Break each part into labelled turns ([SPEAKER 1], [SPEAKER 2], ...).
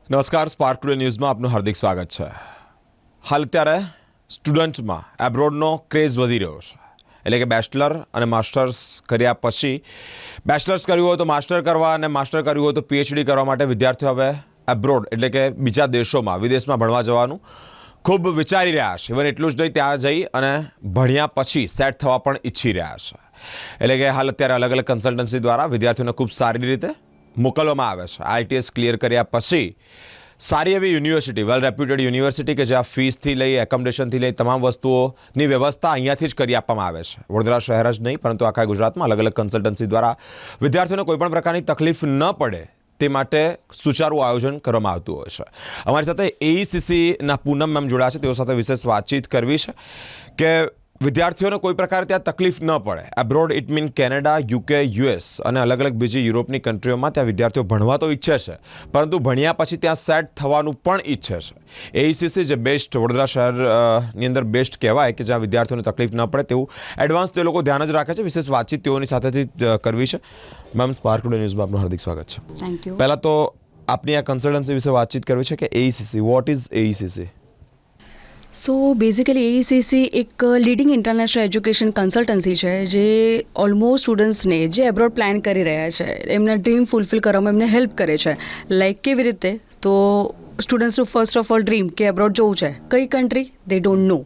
[SPEAKER 1] નમસ્કાર, spark today ન્યૂઝમાં આપનું હાર્દિક સ્વાગત છે. હાલ અત્યારે સ્ટુડન્ટ્સમાં એબ્રોડનો ક્રેઝ વધી રહ્યો છે. એટલે કે બેચલર અને માસ્ટર્સ કર્યા પછી બેચલર્સ કર્યું હોય તો માસ્ટર કરવા અને માસ્ટર કર્યું હોય તો પીએચડી કરવા માટે વિદ્યાર્થીઓ હવે એબ્રોડ એટલે કે બીજા દેશોમાં વિદેશમાં ભણવા જવાનું ખૂબ વિચારી રહ્યા છે. ઇવન એટલું જ નહીં, ત્યાં જઈ અને ભણ્યા પછી સેટ થવા પણ ઈચ્છી રહ્યા છે. એટલે કે હાલ અત્યારે અલગ અલગ કન્સલ્ટન્સી દ્વારા વિદ્યાર્થીઓને ખૂબ સારી રીતે મોકલવામાં આવે છે. આઈટીએસ ક્લિયર કર્યા પછી સારી એવી યુનિવર્સિટી, વેલ રેપ્યુટેડ યુનિવર્સિટી કે જ્યાં ફીસથી લઈ એકોમોડેશનથી લઈ તમામ વસ્તુઓની વ્યવસ્થા અહીંયાથી જ કરી આપવામાં આવે છે. વડોદરા શહેર જ નહીં પરંતુ આખા ગુજરાતમાં અલગ અલગ કન્સલ્ટન્સી દ્વારા વિદ્યાર્થીઓને કોઈપણ પ્રકારની તકલીફ ન પડે તે માટે સુચારું આયોજન કરવામાં આવતું હોય છે. અમારી સાથે એઈસીસીના પૂનમ મેમ જોડાયા છે. તેઓ સાથે વિશેષ વાતચીત કરવી છે કે વિદ્યાર્થીઓને કોઈ પ્રકાર ત્યાં તકલીફ ન પડે. Abroad it mean Canada, UK, US અને અલગ અલગ બીજી યુરોપની કન્ટ્રીઓમાં ત્યાં વિદ્યાર્થીઓ ભણવા તો ઈચ્છે છે, પરંતુ ભણ્યા પછી ત્યાં સેટ થવાનું પણ ઈચ્છે છે. એઈસીસી જે બેસ્ટ વડોદરા શહેરની અંદર બેસ્ટ કહેવાય કે જ્યાં વિદ્યાર્થીઓને તકલીફ ન પડે તેવું એડવાન્સ તે લોકો ધ્યાન જ રાખે છે. વિશેષ વાતચીત તેઓની સાથેથી કરવી છે. મેમ, સ્પાર્ક ટુડે ન્યૂઝમાં આપનું હાર્દિક સ્વાગત છે.
[SPEAKER 2] Thank you.
[SPEAKER 1] પહેલાં તો આપની આ કન્સલ્ટન્સી વિશે વાતચીત કરવી છે કે એઈસીસી, વોટ ઇઝ એઈસીસી?
[SPEAKER 2] સો બેઝિકલી એઈસીસી એક લીડિંગ ઇન્ટરનેશનલ એજ્યુકેશન કન્સલ્ટન્સી છે જે ઓલમોસ્ટ સ્ટુડન્ટ્સને જે એબ્રોડ પ્લાન કરી રહ્યા છે એમના ડ્રીમ ફૂલફિલ કરવામાં એમને હેલ્પ કરે છે. લાઈક કેવી રીતે? તો સ્ટુડન્ટ્સનું ફર્સ્ટ ઓફ ઓલ ડ્રીમ કે એબ્રોડ જવું છે, કઈ કન્ટ્રી દે ડોન્ટ નો,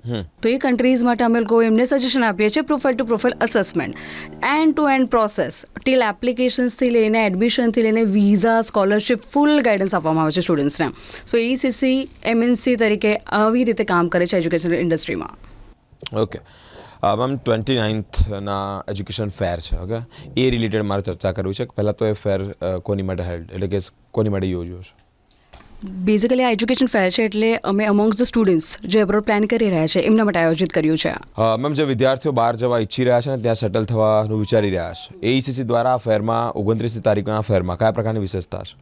[SPEAKER 2] તો એ કન્ટ્રીઝ માટે અમે લોકો એમને સજેશન આપીએ છીએ. Profile to profile assessment, end to end process till એપ્લિકેશન્સથી લઈને એડમિશનથી લઈને વિઝા, સ્કોલરશિપ, ફૂલ ગાઈડન્સ આપવામાં આવે છે સ્ટુડન્ટ્સને. સો એઈસીસી એમએનસી તરીકે આવી રીતે કામ કરે છે એજ્યુકેશન ઇન્ડસ્ટ્રીમાં.
[SPEAKER 1] ઓકે મેમ, 29ના એજ્યુકેશન ફેર છે, ઓકે, એ રિલેટેડ મારે ચર્ચા કરવી છે. પહેલાં તો એ ફેર કોની માટે હેલ્ડ એટલે કે કોની માટે યોજ્યો છે?
[SPEAKER 2] બેઝિકલી આ એજ્યુકેશન ફેર છે એટલે અમે અમોંગ્સ ધ સ્ટુડન્ટ્સ જે એબ્રોડ પ્લાન કરી રહ્યા છે એમના માટે આયોજિત કર્યું છે.
[SPEAKER 1] મેમ, જે વિદ્યાર્થીઓ બહાર જવા ઈચ્છી રહ્યા છે ને ત્યાં સેટલ થવાનું વિચારી રહ્યા છે, એઈસીસી દ્વારા આ ફેરમાં 29 તારીખના ફેરમાં કયા પ્રકારની વિશેષતા છે?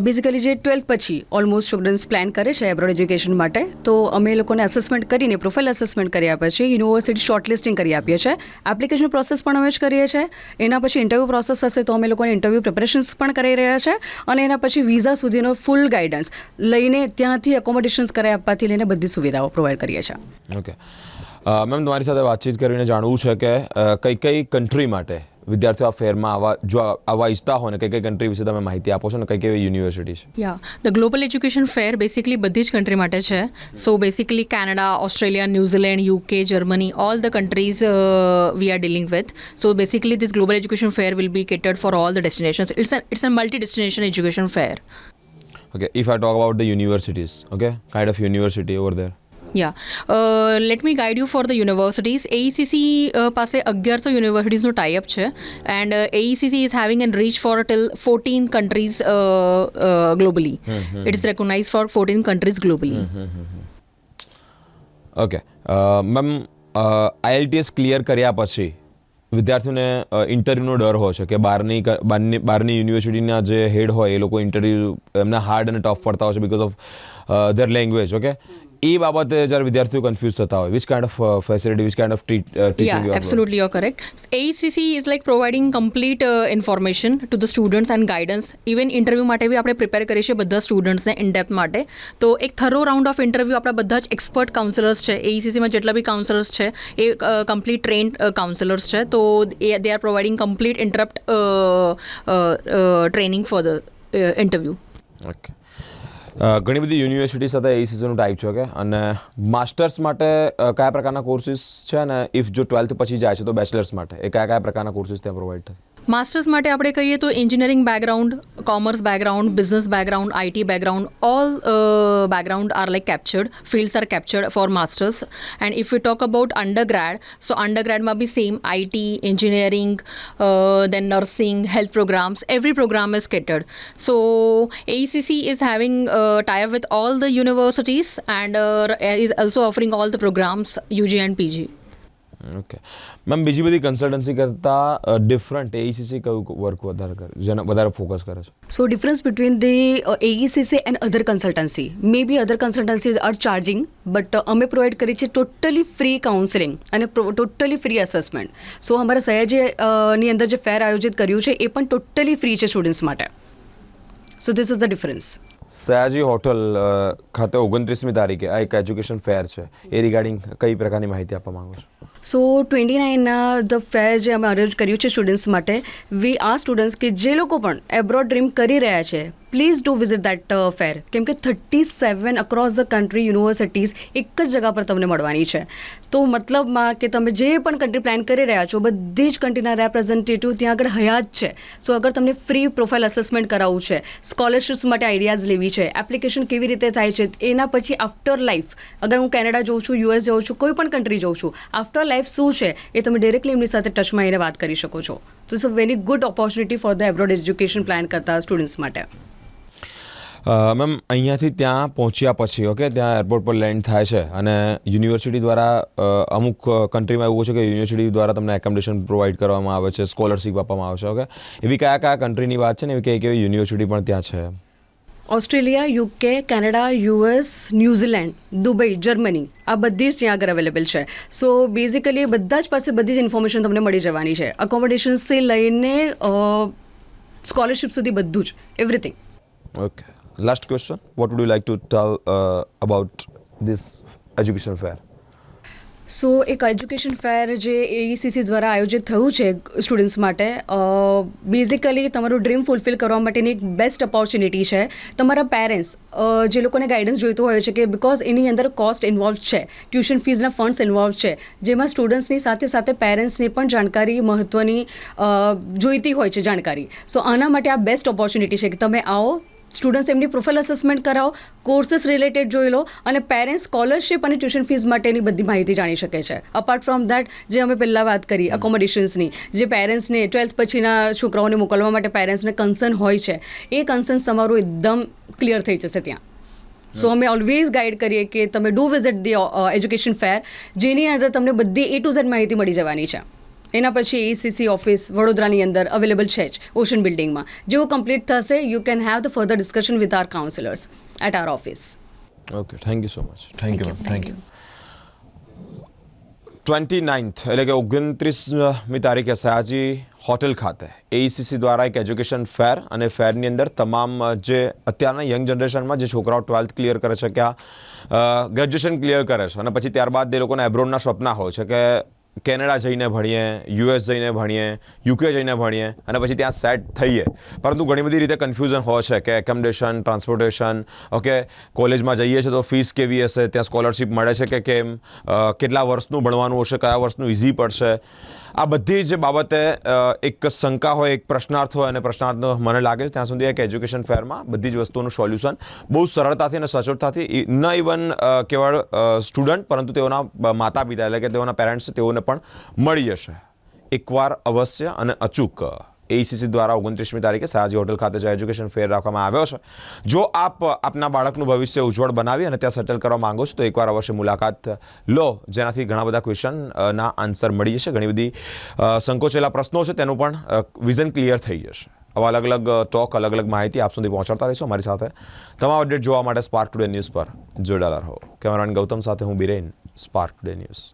[SPEAKER 2] બેઝિકલી જે 12th પછી ઓલમોસ્ટ સ્ટુડન્ટ્સ પ્લાન કરે છે એબ્રોડ એજ્યુકેશન માટે, તો અમે લોકોને અસેસમેન્ટ કરીને પ્રોફાઇલ અસેસમેન્ટ કરી આપ્યા છે, યુનિવર્સિટી શોર્ટલિસ્ટિંગ કરી આપીએ છીએ, એપ્લિકેશન પ્રોસેસ પણ અમે જ કરીએ છીએ. એના પછી ઇન્ટરવ્યૂ પ્રોસેસ હશે તો અમે લોકોને ઇન્ટરવ્યૂ પ્રિપરેશન્સ પણ કરી રહ્યા છે, અને એના પછી વિઝા સુધીનો ફૂલ ગાઈડન્સ લઈને ત્યાંથી એકોમોડેશન્સ કરાવી આપવાથી લઈને બધી સુવિધાઓ પ્રોવાઈડ કરીએ છીએ.
[SPEAKER 1] ઓકે મેમ, તમારી સાથે વાતચીત કરીને જાણવું છે કે કઈ કન્ટ્રી માટે વિદ્યાર્થીઓ આ ફેરમાં આવવા ઈચ્છતા હોય ને કઈ કન્ટ્રી વિશે તમે માહિતી આપો છો ને કઈ યુનિવર્સિટી છે?
[SPEAKER 3] Yeah, the global education fair basically બધી જ કન્ટ્રી માટે છે. So basically Canada, Australia, New Zealand, UK, Germany, all the countries we are dealing with. So basically this global education fair will be catered for all the destinations. It's a multi destination education fair.
[SPEAKER 1] Okay, if I talk about the universities, okay, kind of university over there.
[SPEAKER 3] Yeah, let me guide you for the universities. AECC પાસે 1100 યુનિવર્સિટીઝનો tie-up છે, and AECC is having a reach for till 14 countries globally. It is recognized for 14 countries globally.
[SPEAKER 1] Okay ma'am, IELTS clear કર્યા પછી વિદ્યાર્થીઓને ઇન્ટરવ્યૂનો ડર હોય છે કે બહારની યુનિવર્સિટીના જે હેડ હોય એ લોકો ઇન્ટરવ્યૂ એમના હાર્ડ અને ટફ પડતા હોય છે because of their language. Okay, એ બાબતે જ્યારે વિદ્યાર્થીઓ કન્ફ્યુઝ થતા હોય, which kind of facility, which kind of teaching?
[SPEAKER 3] Yeah, absolutely, you're correct. AECC is like providing complete information to the students and guidance. Even interview માટે બી આપણે prepare કરીએ છીએ બધા સ્ટુડન્ટ્સને ઇન ડેપ્થ માટે. તો એક થરો રાઉન્ડ ઓફ ઇન્ટરવ્યૂ આપણા બધા જ એક્સપર્ટ કાઉન્સલર્સ છે, એઈસીસીમાં જેટલા બી કાઉન્સલર્સ છે એ કમ્પ્લીટ ટ્રેન્ડ કાઉન્સલર્સ છે. તો they are providing complete interrupt training for the interview.
[SPEAKER 1] Okay, ઘણી બધી યુનિવર્સિટી સાથે એઈસીસીનું ટાઈપ છે, ઓકે, અને માસ્ટર્સ માટે કયા પ્રકારના કોર્સિસ છે, અને ઇફ જો 12th પછી જાય છે તો બેચલર્સ માટે એ કયા પ્રકારના કોર્સિસ ત્યાં પ્રોવાઈડ થાય?
[SPEAKER 3] માસ્ટર્સ માટે આપણે કહીએ તો engineering background, commerce background, business background, IT background, all background are like captured, fields are captured for masters. And if we talk about undergrad, so undergrad માં બી same IT, engineering, then nursing, health programs, every program is catered. So AECC is having tie-up with all the universities and is also offering all the programs UG and PG.
[SPEAKER 1] Okay ma'am, બીજી બધી consultancy કરતાં different એઈસીસી કયું work વધારે કરે, જેને વધારે focus કરે છે?
[SPEAKER 2] So difference between the AECC and other consultancy, maybe other consultancies are charging, but અમે પ્રોવાઈડ કરીએ છીએ ટોટલી ફ્રી કાઉન્સેલિંગ અને ટોટલી ફ્રી અસેસમેન્ટ. સો અમારા સયાજીની અંદર જે ફેર આયોજિત કર્યું છે એ પણ ટોટલી ફ્રી છે સ્ટુડન્ટ્સ માટે. So this is the difference.
[SPEAKER 1] Sayaji hotel ખાતે 29મી તારીખે આ એક એજ્યુકેશન ફેર છે, એ રિગાર્ડિંગ કઈ પ્રકારની માહિતી આપવા માંગો છો?
[SPEAKER 2] સો 29ના ધ ફેર જે અમે અરેન્જ કર્યું છે સ્ટુડન્ટ્સ માટે, વી આ સ્ટુડન્ટ્સ કે જે લોકો પણ એબ્રોડ ડ્રીમ કરી રહ્યા છે, પ્લીઝ ડુ વિઝિટ દેટ ફેર. કેમ કે 37 અક્રોસ ધ કન્ટ્રી યુનિવર્સિટીઝ એક જ જગા પર તમને મળવાની છે. તો મતલબમાં કે તમે જે પણ કન્ટ્રી પ્લાન કરી રહ્યા છો, બધી જ કન્ટ્રીના રેપ્રેઝેન્ટેટિવ ત્યાં આગળ હયાત છે. સો અગર તમને ફ્રી પ્રોફાઇલ અસેસમેન્ટ કરાવવું છે, સ્કોલરશિપ્સ માટે આઈડિયાઝ લેવી છે, એપ્લિકેશન કેવી રીતે થાય છે, એના પછી આફ્ટર લાઈફ, અગર હું કેનેડા જાઉં છું, યુએસ જાઉં છું, કોઈ પણ કન્ટ્રી જાઉં છું, આફ્ટર લાઈફ શું છે એ તમે ડિરેક્ટલી એમની સાથે ટચમાં આવીને વાત કરી શકો છો. તો it's a very good opportunity for the abroad education plan કરતા સ્ટુડન્ટ્સ માટે.
[SPEAKER 1] મેમ, અહીંયાથી ત્યાં પહોંચ્યા પછી ઓકે, ત્યાં એરપોર્ટ પર લેન્ડ થાય છે અને યુનિવર્સિટી દ્વારા અમુક કન્ટ્રીમાં એવું છે કે યુનિવર્સિટી દ્વારા તમને એકોમોડેશન પ્રોવાઈડ કરવામાં આવે છે, સ્કોલરશિપ આપવામાં આવે છે. ઓકે, એવી કયા કયા કન્ટ્રીની વાત છે ને એવી કેવી યુનિવર્સિટી પણ ત્યાં છે?
[SPEAKER 2] Australia, UK, Canada, US, New Zealand, Dubai, Germany, આ બધી જ ત્યાં આગળ અવેલેબલ છે. સો બેઝિકલી બધા જ પાસે બધી જ ઇન્ફોર્મેશન તમને મળી જવાની છે, અકોમોડેશન્સથી લઈને સ્કોલરશિપ સુધી બધું જ, everything.
[SPEAKER 1] Okay, last question, what would you like to tell about this education fair?
[SPEAKER 2] So એક એજ્યુકેશન ફેર જે એઈસીસી દ્વારા આયોજિત થયું છે સ્ટુડન્ટ્સ માટે, બેઝિકલી તમારું ડ્રીમ ફૂલફિલ કરવા માટેની એક બેસ્ટ ઓપોર્ચ્યુનિટી છે. તમારા પેરેન્ટ્સ જે લોકોને ગાઈડન્સ જોઈતું હોય છે, કે બિકોઝ એની અંદર કોસ્ટ ઇન્વોલ્વ છે, ટ્યુશન ફીઝના ફંડ્સ ઇન્વોલ્વ છે, જેમાં સ્ટુડન્ટ્સની સાથે સાથે પેરેન્ટ્સની પણ જાણકારી મહત્ત્વની જોઈતી હોય છે જાણકારી. સો આના માટે આ બેસ્ટ ઓપોર્ચ્યુનિટી છે કે તમે આવો, સ્ટુડન્ટ્સ એમની પ્રોફાઇલ અસેસમેન્ટ કરાવો, કોર્સીસ રિલેટેડ જોઈ લો, અને પેરેન્ટ્સ સ્કોલરશિપ અને ટ્યુશન ફીઝ માટેની બધી માહિતી જાણી શકે છે. અપાર્ટ ફ્રોમ દેટ, જે અમે પહેલાં વાત કરી અકોમોડેશન્સની, જે પેરેન્ટ્સને 12th પછીના છોકરાઓને મોકલવા માટે પેરેન્ટ્સને કન્સર્ન હોય છે, એ કન્સર્ન્સ તમારું એકદમ ક્લિયર થઈ જશે ત્યાં. સો અમે ઓલવેઝ ગાઈડ કરીએ કે તમે ડુ વિઝિટ ધી એજ્યુકેશન ફેર, જેની અંદર તમને બધી A to Z માહિતી મળી જવાની છે. એના પછી એસીસી ઓફિસ વડોદરાની અંદર અવેલેબલ છે જ, ઓશન બિલ્ડિંગમાં. જેવું કમ્પ્લીટ થશે, you can have the further discussion with our counsellors at our office.
[SPEAKER 1] Okay, thank you so much. Thank you ma'am, thank you. 29th એટલે કે 29મી તારીખે સયાજી હોટેલ ખાતે એઈસીસી દ્વારા એક એજ્યુકેશન ફેર, અને ફેરની અંદર તમામ જે અત્યારના યંગ જનરેશનમાં જે છોકરાઓ 12th ક્લિયર કરે છે, ક્યાં ગ્રેજ્યુએશન ક્લિયર કરે છે, અને પછી ત્યારબાદ એ લોકોને એબ્રોડના સપના હોય છે કે કેનેડા જઈને ભણીએ, યુએસ જઈને ભણીએ, યુકે જઈને ભણીએ અને પછી ત્યાં સેટ થઈએ. પરંતુ ઘણી બધી રીતે કન્ફ્યુઝન હોય છે કે એકોમોડેશન, ટ્રાન્સપોર્ટેશન, ઓકે, કોલેજમાં જઈએ છીએ તો ફીસ કેવી હશે, ત્યાં સ્કોલરશિપ મળે છે કે કેમ, કેટલા વર્ષનું ભણવાનું હશે, કયા વર્ષનું ઇઝી પડશે. આ બધી જ બાબતે એક શંકા હોય, એક પ્રશ્નાર્થ હોય, અને પ્રશ્નાર્થ મને લાગે છે ત્યાં સુધી એક એજ્યુકેશન ફેરમાં બધી જ વસ્તુઓનું સોલ્યુશન બહુ સરળતાથી અને સચોટતાથી, ન ઇવન કેવળ સ્ટુડન્ટ પરંતુ તેઓના માતા પિતા એટલે કે તેઓના પેરેન્ટ્સ, તેઓને પણ મળી જશે. એકવાર અવશ્ય અને અચૂક એઈસીસી દ્વારા 29મી તારીખે સયાજી હોટેલ ખાતે જે એજ્યુકેશન ફેર રાખવામાં આવ્યો છે, જો આપ આપના બાળકનું ભવિષ્ય ઉજ્જવળ બનાવી અને ત્યાં સેટલ કરવા માંગો છો તો એકવાર અવશ્ય મુલાકાત લો, જેનાથી ઘણા બધા ક્વેશ્ચનના આન્સર મળી જશે. ઘણી બધી સંકોચેલા પ્રશ્નો છે તેનું પણ વિઝન ક્લિયર થઈ જશે. આવા અલગ અલગ ટોક, અલગ અલગ માહિતી આપ સુધી પહોંચાડતા રહીશું અમારી સાથે. તમામ અપડેટ જોવા માટે સ્પાર્ક ટુડે ન્યૂઝ પર જોડાયેલા રહો. કેમેરામેન ગૌતમ સાથે હું બિરેન, સ્પાર્ક ટુડે ન્યૂઝ.